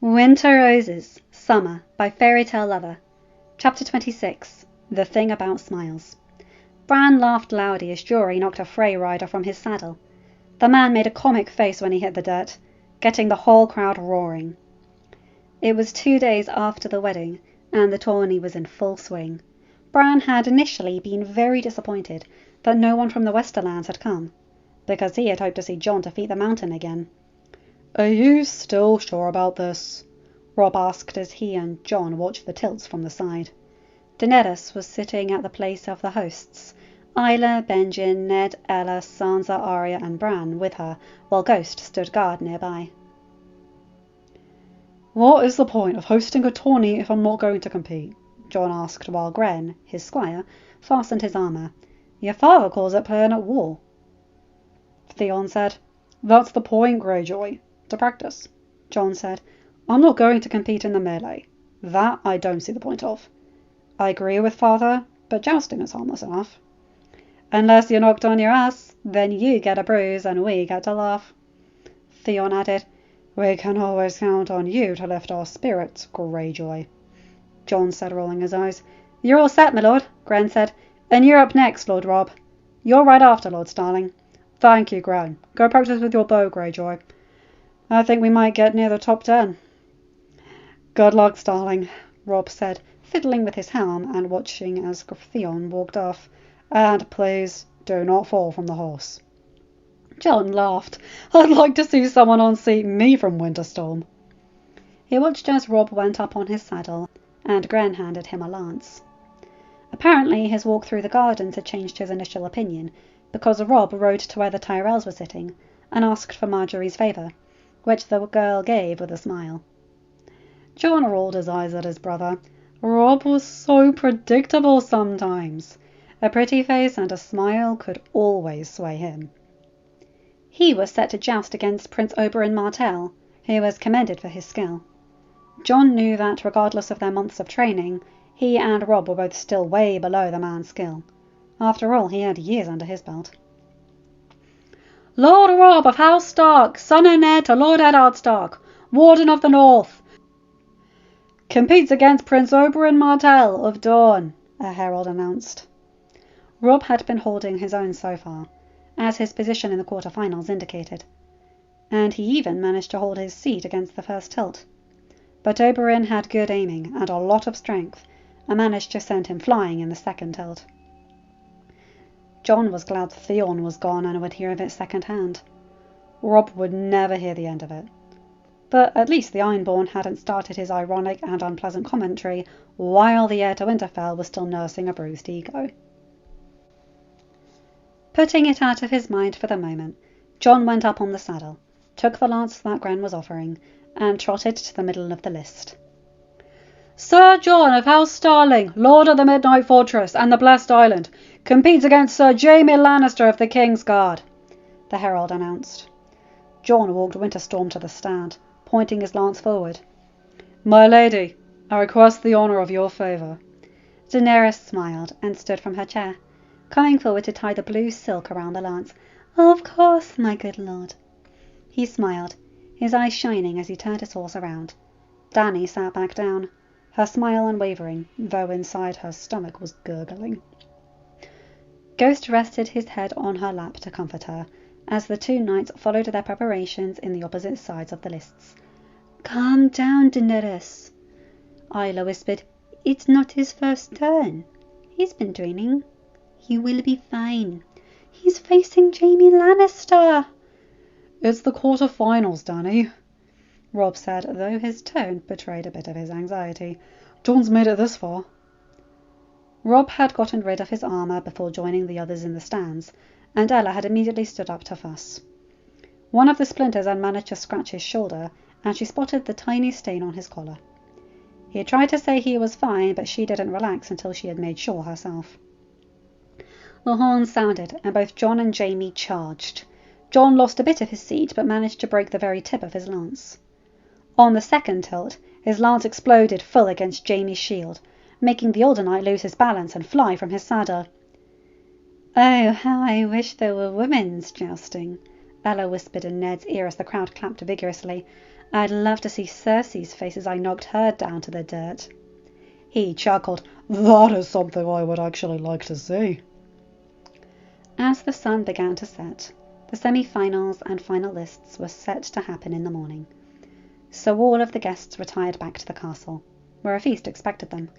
Winter Roses, Summer by fairytalelovr. Chapter 26. The Thing About Smiles. Bran laughed loudly as Jory knocked a Frey rider from his saddle. The man made a comic face when he hit the dirt, getting the whole crowd roaring. It was 2 days after the wedding, and the tourney was in full swing. Bran had initially been very disappointed that no one from the Westerlands had come, because he had hoped to see Jon defeat the Mountain again. "Are you still sure about this?" Robb asked as he and Jon watched the tilts from the side. Daenerys was sitting at the place of the hosts, Isla, Benjen, Ned, Ella, Sansa, Arya and Bran with her, while Ghost stood guard nearby. "What is the point of hosting a tourney if I'm not going to compete?" Jon asked while Gren, his squire, fastened his armour. "Your father calls it playing at war." Theon said, "That's the point, Greyjoy. To practice." Jon said, "I'm not going to compete in the melee. That I don't see the point of. I agree with father, but jousting is harmless enough." "Unless you're knocked on your ass, then you get a bruise and we get to laugh." Theon added, "We can always count on you to lift our spirits, Greyjoy." Jon said, rolling his eyes. "You're all set, my lord," Gren said. "And you're up next, Lord Robb." "You're right after, Lord Starling." "Thank you, Gren. Go practice with your bow, Greyjoy. I think we might get near the top 10. "Good luck, Starling," Robb said, fiddling with his helm and watching as Theon walked off. "And please do not fall from the horse." Jon laughed. "I'd like to see someone unseat me from Winterstorm." He watched as Robb went up on his saddle, and Gren handed him a lance. Apparently his walk through the gardens had changed his initial opinion, because Robb rode to where the Tyrells were sitting and asked for Margaery's favour, which the girl gave with a smile. Jon rolled his eyes at his brother. Robb was so predictable sometimes. A pretty face and a smile could always sway him. He was set to joust against Prince Oberyn Martell, who was commended for his skill. Jon knew that regardless of their months of training, he and Robb were both still way below the man's skill. After all, he had years under his belt. "Lord Robb of House Stark, son and heir to Lord Eddard Stark, Warden of the North, competes against Prince Oberyn Martell of Dorne," a herald announced. Robb had been holding his own so far, as his position in the quarterfinals indicated, and he even managed to hold his seat against the first tilt. But Oberyn had good aiming and a lot of strength, and managed to send him flying in the second tilt. Jon was glad Theon was gone and would hear of it second-hand. Robb would never hear the end of it. But at least the Ironborn hadn't started his ironic and unpleasant commentary while the heir to Winterfell was still nursing a bruised ego. Putting it out of his mind for the moment, Jon went up on the saddle, took the lance that Gren was offering, and trotted to the middle of the list. "Sir Jon of House Starling, Lord of the Midnight Fortress and the Blessed Island, competes against Sir Jaime Lannister of the King's Guard," the herald announced. Jon walked Winterstorm to the stand, pointing his lance forward. "My lady, I request the honour of your favour." Daenerys smiled and stood from her chair, coming forward to tie the blue silk around the lance. "Of course, my good lord." He smiled, his eyes shining as he turned his horse around. Dany sat back down, her smile unwavering, though inside her stomach was gurgling. Ghost rested his head on her lap to comfort her, as the two knights followed their preparations in the opposite sides of the lists. "Calm down, Daenerys," Isla whispered. "It's not his first turn. He's been training. He will be fine. He's facing Jaime Lannister." "It's the quarterfinals, Dany," Robb said, though his tone betrayed a bit of his anxiety. "Jon's made it this far." Robb had gotten rid of his armour before joining the others in the stands, and Ella had immediately stood up to fuss. One of the splinters had managed to scratch his shoulder, and she spotted the tiny stain on his collar. He tried to say he was fine, but she didn't relax until she had made sure herself. The horn sounded, and both Jon and Jaime charged. Jon lost a bit of his seat, but managed to break the very tip of his lance. On the second tilt, his lance exploded full against Jaime's shield, making the older knight lose his balance and fly from his saddle. "Oh, how I wish there were women's jousting," Ella whispered in Ned's ear as the crowd clapped vigorously. I'd love to see Cersei's face as I knocked her down to the dirt. He chuckled. That is something I would actually like to see. As the sun began to set, the semi-finals and final lists were set to happen in the morning, so all of the guests retired back to the castle, where a feast expected them.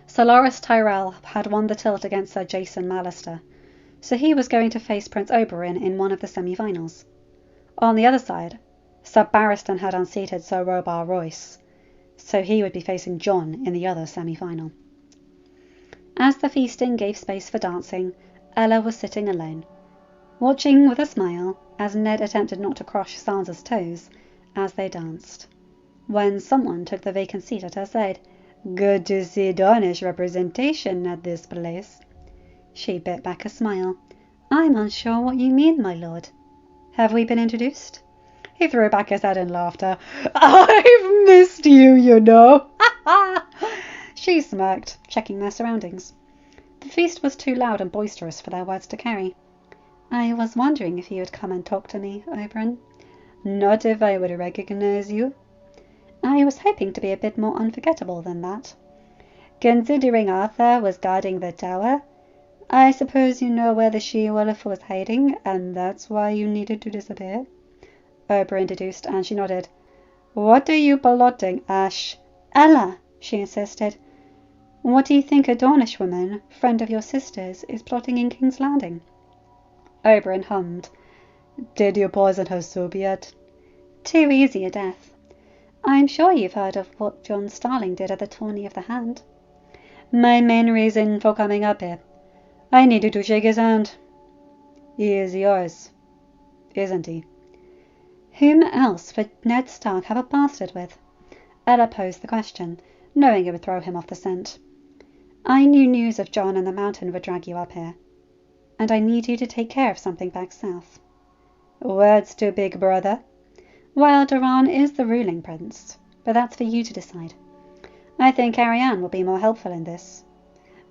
Sir Loras Tyrell had won the tilt against Sir Jason Mallister, so he was going to face Prince Oberyn in one of the semi-finals. On the other side, Sir Barristan had unseated Sir Robar Royce, so he would be facing Jon in the other semi-final. As the feasting gave space for dancing, Ella was sitting alone, watching with a smile as Ned attempted not to crush Sansa's toes as they danced, when someone took the vacant seat at her side. Good to see Dornish representation at this place. She bit back a smile. I'm unsure what you mean, my lord. Have we been introduced? He threw back his head in laughter. I've missed you, you know. She smirked, checking their surroundings. The feast was too loud and boisterous for their words to carry. I was wondering if you would come and talk to me, Oberyn. Not if I would recognize you. I was hoping to be a bit more unforgettable than that. Considering Arthur was guarding the tower, I suppose you know where the she-wolf was hiding, and that's why you needed to disappear? Oberyn deduced, and she nodded. What are you plotting, Ash? Ella, she insisted. What do you think a Dornish woman, friend of your sister's, is plotting in King's Landing? Oberyn hummed. Did you poison her soup yet? Too easy a death. I'm sure you've heard of what Jon Starling did at the Tourney of the Hand. My main reason for coming up here. I needed to shake his hand. He is yours, isn't he? Whom else would Ned Stark have a bastard with? Ella posed the question, knowing it would throw him off the scent. I knew news of Jon and the Mountain would drag you up here, and I need you to take care of something back south. Words to Big Brother. Well, Doran is the ruling prince, but that's for you to decide. I think Arianne will be more helpful in this.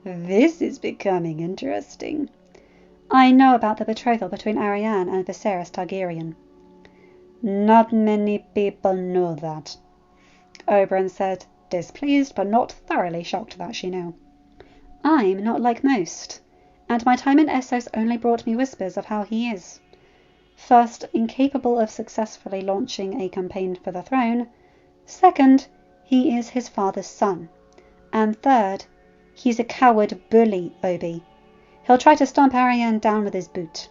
This is becoming interesting. I know about the betrothal between Arianne and Viserys Targaryen. Not many people know that, Oberyn said, displeased but not thoroughly shocked that she knew. I'm not like most, and my time in Essos only brought me whispers of how he is. First, incapable of successfully launching a campaign for the throne. Second, he is his father's son. And third, he's a coward bully, Obi. He'll try to stomp Arianne down with his boot.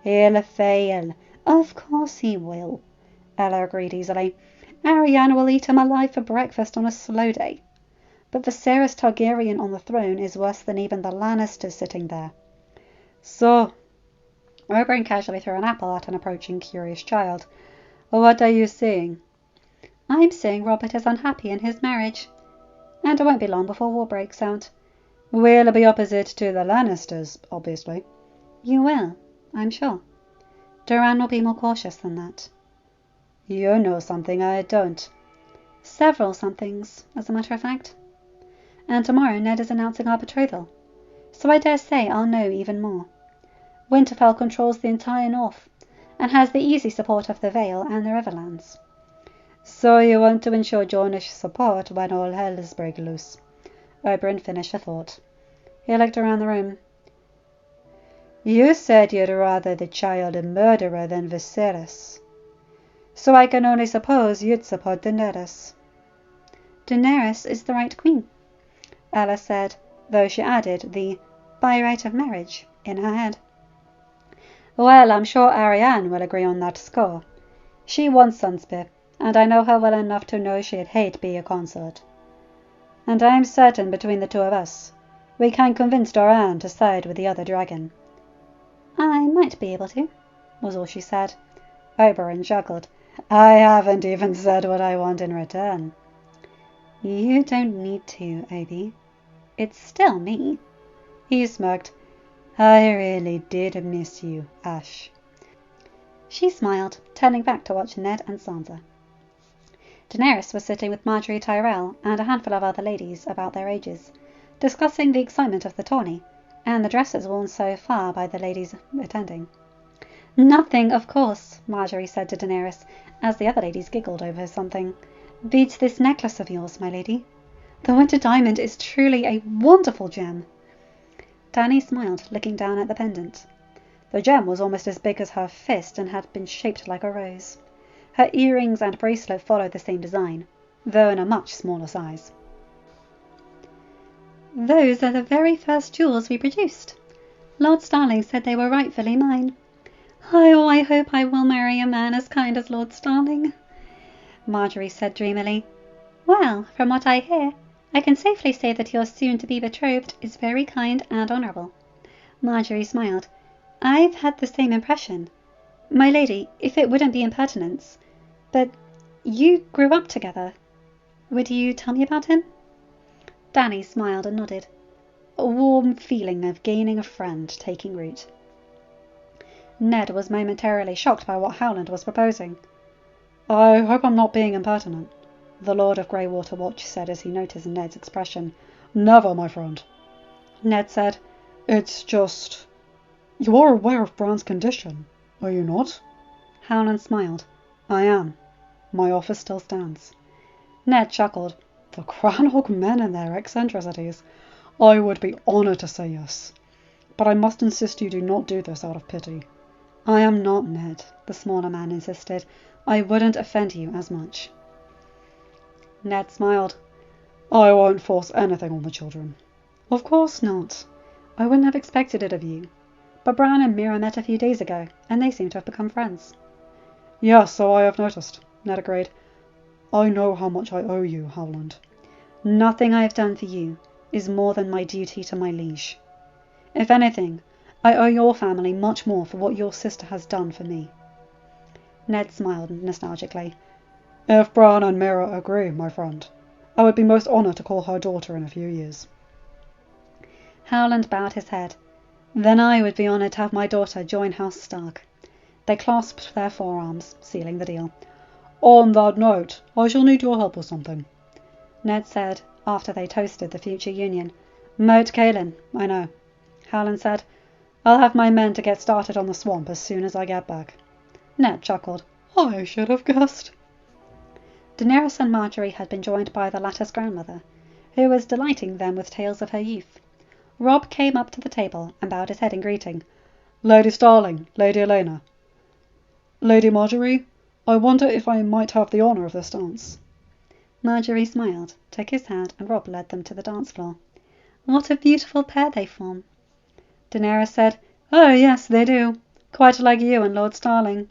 He'll fail. Of course he will, Ella agreed easily. Arianne will eat him alive for breakfast on a slow day. But Viserys Targaryen on the throne is worse than even the Lannisters sitting there. So, Oberyn casually threw an apple at an approaching curious child. What are you saying? I'm saying Robert is unhappy in his marriage, and it won't be long before war breaks out. We'll be opposite to the Lannisters, obviously. You will, I'm sure. Doran will be more cautious than that. You know something I don't. Several somethings, as a matter of fact. And tomorrow Ned is announcing our betrothal, so I dare say I'll know even more. Winterfell controls the entire north, and has the easy support of the Vale and the Riverlands. So you want to ensure Dornish support when all hell is break loose. Oberyn finished the thought. He looked around the room. You said you'd rather the child a murderer than Viserys, so I can only suppose you'd support Daenerys. Daenerys is the right queen, Ella said, though she added the by right of marriage in her head. Well, I'm sure Arianne will agree on that score. She wants Sunspear, and I know her well enough to know she'd hate be a consort. And I'm certain between the two of us, we can convince Doran to side with the other dragon. I might be able to, was all she said. Oberyn chuckled. I haven't even said what I want in return. You don't need to, Obi. It's still me. He smirked. I really did miss you, Ash. She smiled, turning back to watch Ned and Sansa. Daenerys was sitting with Marjorie Tyrell and a handful of other ladies about their ages, discussing the excitement of the tourney and the dresses worn so far by the ladies attending. Nothing, of course, Marjorie said to Daenerys, as the other ladies giggled over something, beats this necklace of yours, my lady. The winter diamond is truly a wonderful gem. Dany smiled, looking down at the pendant. The gem was almost as big as her fist and had been shaped like a rose. Her earrings and bracelet followed the same design, though in a much smaller size. Those are the very first jewels we produced. Lord Starling said they were rightfully mine. Oh, I hope I will marry a man as kind as Lord Starling, Marjorie said dreamily. Well, from what I hear, I can safely say that your soon-to-be betrothed is very kind and honourable. Marjorie smiled. I've had the same impression. My lady, if it wouldn't be impertinence, but you grew up together. Would you tell me about him? Dany smiled and nodded, a warm feeling of gaining a friend taking root. Ned was momentarily shocked by what Howland was proposing. I hope I'm not being impertinent, the Lord of Greywater Watch said as he noticed Ned's expression. Never, my friend. Ned said, It's just... You are aware of Bran's condition, are you not? Howland smiled. I am. My offer still stands. Ned chuckled. The Cranhog men and their eccentricities. I would be honoured to say yes. But I must insist you do not do this out of pity. I am not, Ned, the smaller man insisted. I wouldn't offend you as much. Ned smiled. I won't force anything on the children. Of course not. I wouldn't have expected it of you. But Bran and Mira met a few days ago, and they seem to have become friends. Yes, so I have noticed, Ned agreed. I know how much I owe you, Howland. Nothing I have done for you is more than my duty to my liege. If anything, I owe your family much more for what your sister has done for me. Ned smiled nostalgically. If Bran and Mira agree, my friend, I would be most honoured to call her daughter in a few years. Howland bowed his head. Then I would be honoured to have my daughter join House Stark. They clasped their forearms, sealing the deal. On that note, I shall need your help with something, Ned said, after they toasted the future union. Moat Cailin, I know. Howland said, I'll have my men to get started on the swamp as soon as I get back. Ned chuckled. I should have guessed. Daenerys and Marjorie had been joined by the latter's grandmother, who was delighting them with tales of her youth. Robb came up to the table and bowed his head in greeting. Lady Starling, Lady Elena. Lady Marjorie, I wonder if I might have the honour of this dance. Marjorie smiled, took his hand, and Robb led them to the dance floor. What a beautiful pair they form. Daenerys said, Oh, yes, they do. Quite like you and Lord Starling.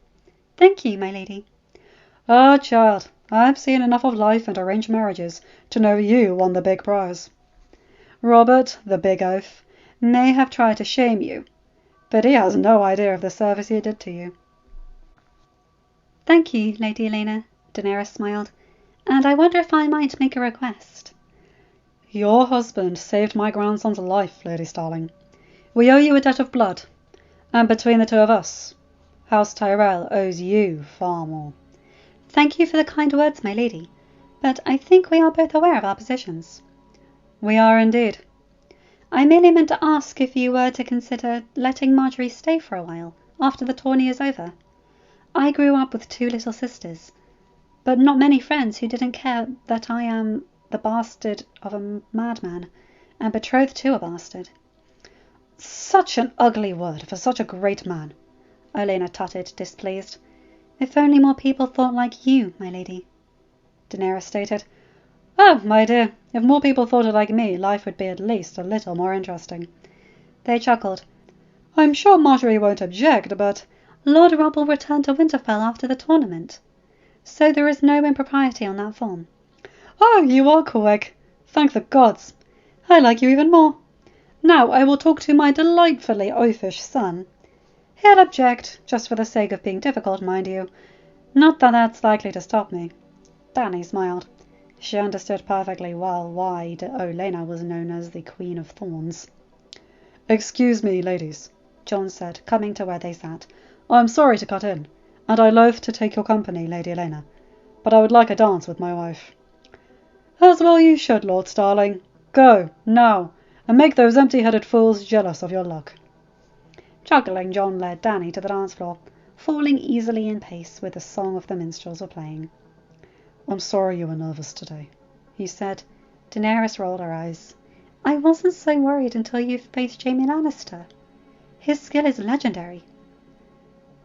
Thank you, my lady. Ah, child, I've seen enough of life and arranged marriages to know you won the big prize. Robert, the big oaf, may have tried to shame you, but he has no idea of the service he did to you. Thank you, Lady Elena, Daenerys smiled, and I wonder if I might make a request. Your husband saved my grandson's life, Lady Starling. We owe you a debt of blood, and between the two of us, House Tyrell owes you far more. Thank you for the kind words, my lady, but I think we are both aware of our positions. We are indeed. I merely meant to ask if you were to consider letting Marjorie stay for a while, after the tourney is over. I grew up with two little sisters, but not many friends who didn't care that I am the bastard of a madman, and betrothed to a bastard. Such an ugly word for such a great man, Olenna tutted, displeased. If only more people thought like you, my lady. Daenerys stated, Oh, my dear, if more people thought like me, life would be at least a little more interesting. They chuckled. I'm sure Marjorie won't object, but Lord Robb will return to Winterfell after the tournament, so there is no impropriety on that form. Oh, you are quick. Thank the gods. I like you even more. Now I will talk to my delightfully oafish son. He'll object, just for the sake of being difficult, mind you. Not that that's likely to stop me. Dany smiled. She understood perfectly well why Olenna was known as the Queen of Thorns. Excuse me, ladies, Jon said, coming to where they sat. I am sorry to cut in, and I loathe to take your company, Lady Elena, but I would like a dance with my wife. As well you should, Lord Starling. Go, now, and make those empty-headed fools jealous of your luck. Chuckling, Jon led Dany to the dance floor. falling easily in pace with the song of the minstrels were playing. I'm sorry you were nervous today, he said. Daenerys rolled her eyes. I wasn't so worried until you faced Jaime Lannister. His skill is legendary.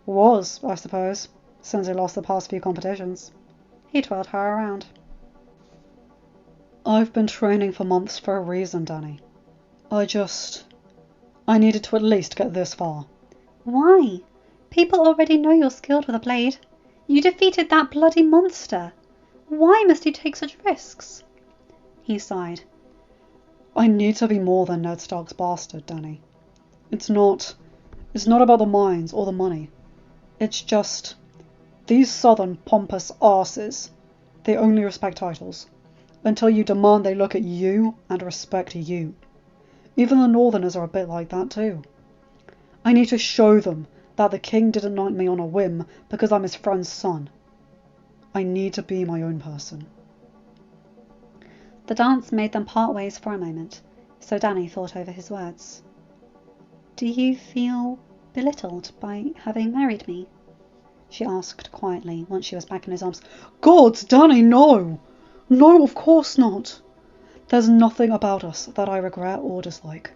Was, I suppose, since he lost the past few competitions. He twirled her around. I've been training for months for a reason, Dany. I needed to at least get this far. Why? People already know you're skilled with a blade. You defeated that bloody monster. Why must you take such risks? He sighed. I need to be more than Ned Stark's bastard, Dany. It's not about the mines or the money. It's just, these southern pompous arses, they only respect titles, until you demand they look at you and respect you. Even the northerners are a bit like that too. I need to show them that the king didn't knight me on a whim because I'm his friend's son. I need to be my own person. The dance made them part ways for a moment, so Dany thought over his words. Do you feel belittled by having married me? She asked quietly once she was back in his arms. God, Dany, no! No, of course not. There's nothing about us that I regret or dislike.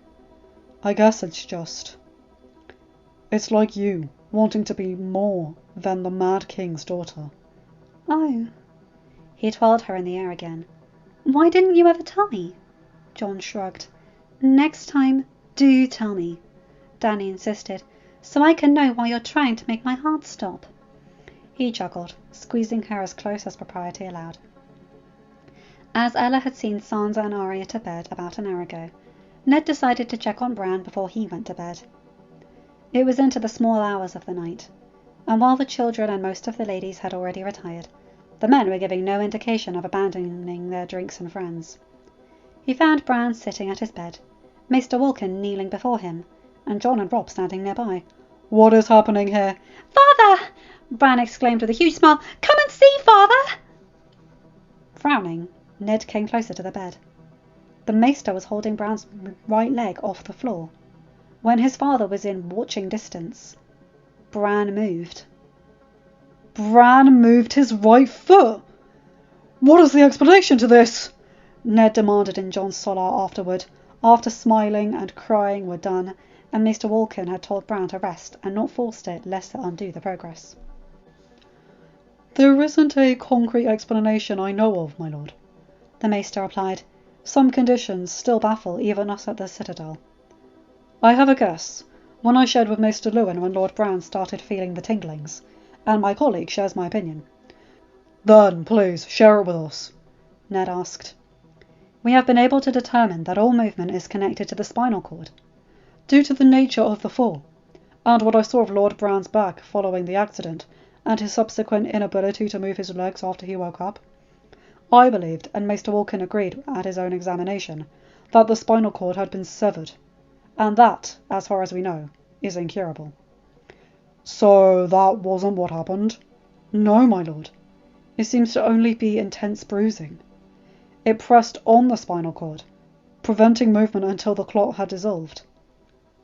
I guess it's like you, wanting to be more than the Mad King's daughter. Oh. He twirled her in the air again. Why didn't you ever tell me? Jon shrugged. Next time, do tell me, Dany insisted, so I can know why you're trying to make my heart stop. He chuckled, squeezing her as close as propriety allowed. As Ella had seen Sansa and Arya to bed about an hour ago, Ned decided to check on Bran before he went to bed. It was into the small hours of the night, and while the children and most of the ladies had already retired, the men were giving no indication of abandoning their drinks and friends. He found Bran sitting at his bed, Maester Walken kneeling before him, and Jon and Robb standing nearby. What is happening here? Father! Bran exclaimed with a huge smile. Come and see, Father! Frowning, Ned came closer to the bed. The Maester was holding Bran's right leg off the floor. When his father was in watching distance, Bran moved. Bran moved his right foot! What is the explanation to this? Ned demanded in Jon's solar afterward, after smiling and crying were done, and Maester Walken had told Bran to rest and not forced it lest it undo the progress. There isn't a concrete explanation I know of, my lord, the Maester replied. Some conditions still baffle even us at the Citadel. I have a guess, one I shared with Maester Luwin when Lord Bran started feeling the tinglings, and my colleague shares my opinion. Then, please, share it with us, Ned asked. We have been able to determine that all movement is connected to the spinal cord. Due to the nature of the fall, and what I saw of Lord Bran's back following the accident, and his subsequent inability to move his legs after he woke up, I believed, and Maester Walken agreed at his own examination, that the spinal cord had been severed, and that, as far as we know, is incurable. So that wasn't what happened? No, my lord. It seems to only be intense bruising. It pressed on the spinal cord, preventing movement until the clot had dissolved.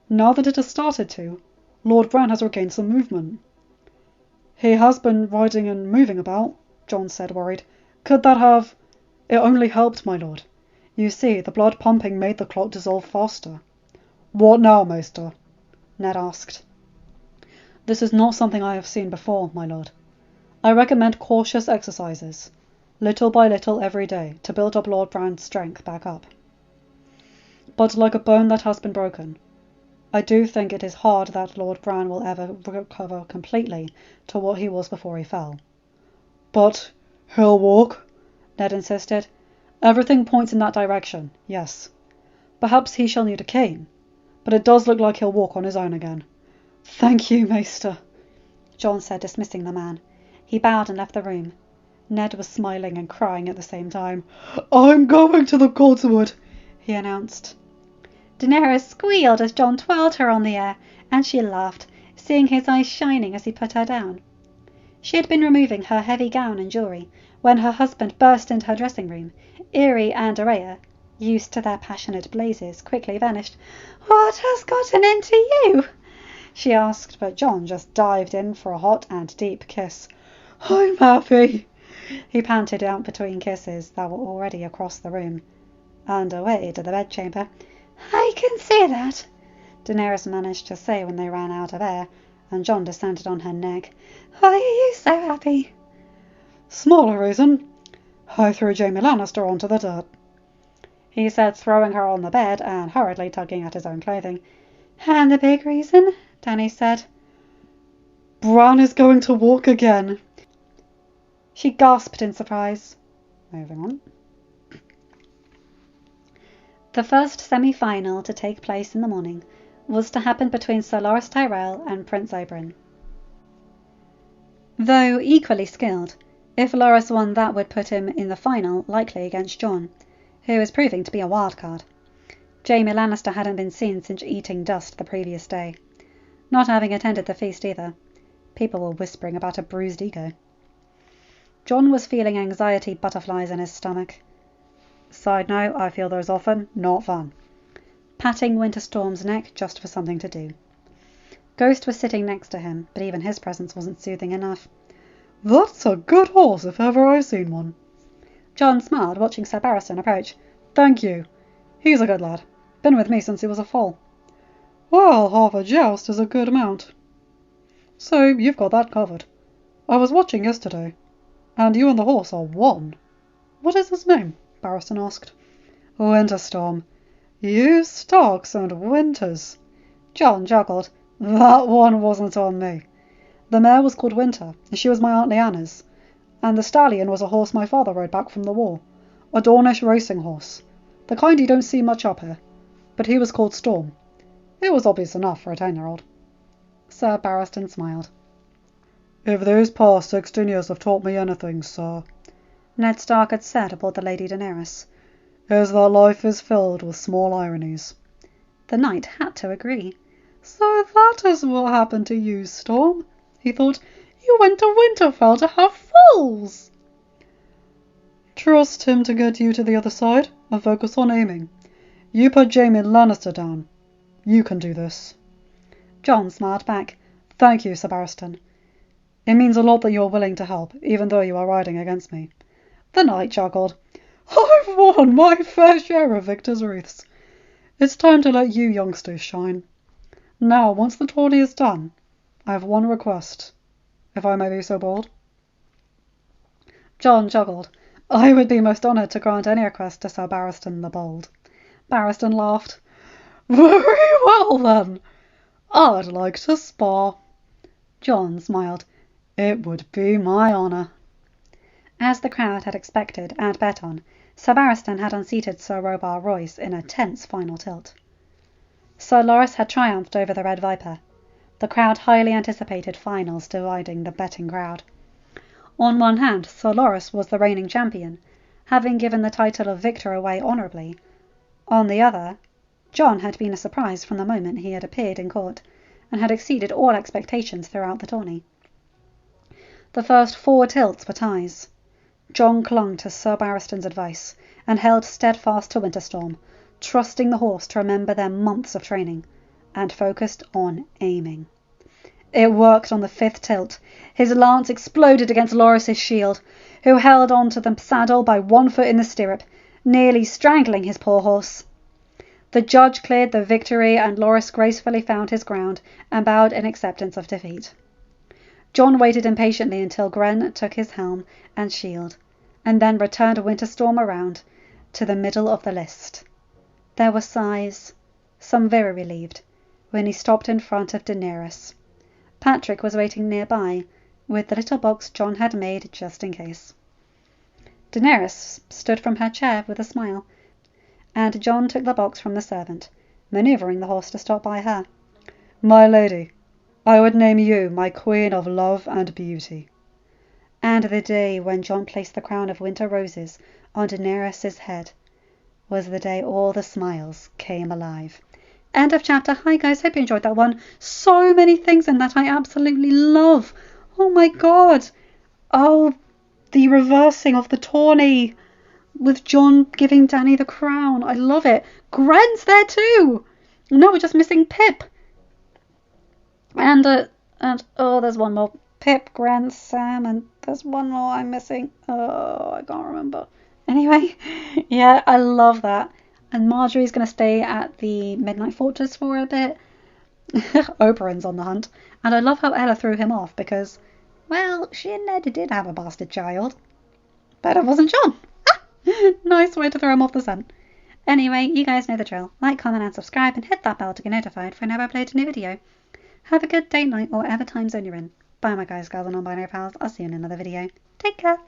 Now that it has started to, Lord Bran has regained some movement. He has been riding and moving about, Jon said, worried. Could that have... It only helped, my lord. You see, the blood pumping made the clot dissolve faster. What now, Maester? Ned asked. This is not something I have seen before, my lord. I recommend cautious exercises, little by little every day, to build up Lord Bran's strength back up. But like a bone that has been broken, I do think it is hard that Lord Bran will ever recover completely to what he was before he fell. But he'll walk, Ned insisted. Everything points in that direction, yes. Perhaps he shall need a cane, but it does look like he'll walk on his own again. Thank you, Maester, Jon said, dismissing the man. He bowed and left the room. Ned was smiling and crying at the same time. I'm going to the Godswood, he announced. Daenerys squealed as Jon twirled her on the air, and she laughed, seeing his eyes shining as he put her down. She had been removing her heavy gown and jewellery when her husband burst into her dressing room. Irri and Arya, used to their passionate blazes, quickly vanished. What has gotten into you? she asked, but John just dived in for a hot and deep kiss. I'm happy, he panted out between kisses that were already across the room, and away to the bedchamber. I can see that, Daenerys managed to say when they ran out of air, and John descended on her neck. Why are you so happy? Smaller reason. I threw Jaime Lannister onto the dirt, he said, throwing her on the bed and hurriedly tugging at his own clothing. And the big reason? Dany said. Bran is going to walk again. She gasped in surprise. Moving on. The first semi-final to take place in the morning was to happen between Sir Loras Tyrell and Prince Oberyn. Though equally skilled, if Loras won, that would put him in the final, likely against Jon, who is proving to be a wild card. Jaime Lannister hadn't been seen since eating dust the previous day, not having attended the feast either. People were whispering about a bruised ego. Jon was feeling anxiety butterflies in his stomach. Side note, I feel those often, not fun. Patting Winterstorm's neck just for something to do. Ghost was sitting next to him, but even his presence wasn't soothing enough. That's a good horse if ever I've seen one. Jon smiled, watching Sir Barristan approach. Thank you. He's a good lad. Been with me since he was a foal. Well, half a joust is a good amount. So, you've got that covered. I was watching yesterday, and you and the horse are one. What is his name? Barristan asked. Winterstorm. You Starks and Winters. Jon chuckled. That one wasn't on me. The mare was called Winter, and she was my Aunt Lyanna's. And the stallion was a horse my father rode back from the war. A Dornish racing horse. The kind you don't see much up here. But he was called Storm. It was obvious enough for a 10-year-old. Sir Barristan smiled. If these past 16 years have taught me anything, sir, Ned Stark had said aboard the Lady Daenerys, is that life is filled with small ironies. The knight had to agree. So that is what happened to you, Storm, he thought. You went to Winterfell to have fools. Trust him to get you to the other side and focus on aiming. You put Jaime Lannister down. You can do this. Jon smiled back. Thank you, Sir Barristan. It means a lot that you're willing to help, even though you are riding against me. The knight chuckled. I've won my fair share of victor's wreaths. It's time to let you youngsters shine. Now, once the tourney is done, I have one request, if I may be so bold. Jon chuckled. I would be most honoured to grant any request to Sir Barristan the Bold. Barristan laughed. Very well, then. I'd like to spar. Jon smiled. It would be my honour. As the crowd had expected and bet on, Sir Barristan had unseated Sir Robar Royce in a tense final tilt. Sir Loras had triumphed over the Red Viper. The crowd highly anticipated finals dividing the betting crowd. On one hand, Sir Loras was the reigning champion, having given the title of victor away honourably. On the other, Jon had been a surprise from the moment he had appeared in court, and had exceeded all expectations throughout the tourney. The first 4 tilts were ties. Jon clung to Sir Barristan's advice, and held steadfast to Winterstorm, trusting the horse to remember their months of training, and focused on aiming. It worked on the 5th tilt. His lance exploded against Loras's shield, who held on to the saddle by 1 foot in the stirrup, nearly strangling his poor horse. The judge cleared the victory, and Loras gracefully found his ground and bowed in acceptance of defeat. Jon waited impatiently until Gren took his helm and shield, and then returned Winterstorm around to the middle of the list. There were sighs, some very relieved, when he stopped in front of Daenerys. Patrick was waiting nearby, with the little box Jon had made just in case. Daenerys stood from her chair with a smile, and Jon took the box from the servant, manoeuvring the horse to stop by her. My lady, I would name you my queen of love and beauty. And the day when Jon placed the crown of winter roses on Daenerys' head was the day all the smiles came alive. End of chapter. Hi guys, hope you enjoyed that one. So many things in that I absolutely love. Oh my god. Oh, the reversing of the tourney with Jon giving Dany the crown. I love it. Gren's there too. No, we're just missing Pip. And oh, there's one more. Pip, Gran, Sam, and there's one more I'm missing. Oh, I can't remember. Anyway, yeah, I love that. And Marjorie's going to stay at the Midnight Fortress for a bit. Oberyn's on the hunt. And I love how Ella threw him off because, well, she and Ned did have a bastard child. But it wasn't John. Nice way to throw him off the scent. Anyway, you guys know the drill. Like, comment, and subscribe, and hit that bell to get notified whenever I upload a new video. Have a good day, night, or whatever time zone you're in. Bye, my guys, girls, and non-binary pals. I'll see you in another video. Take care.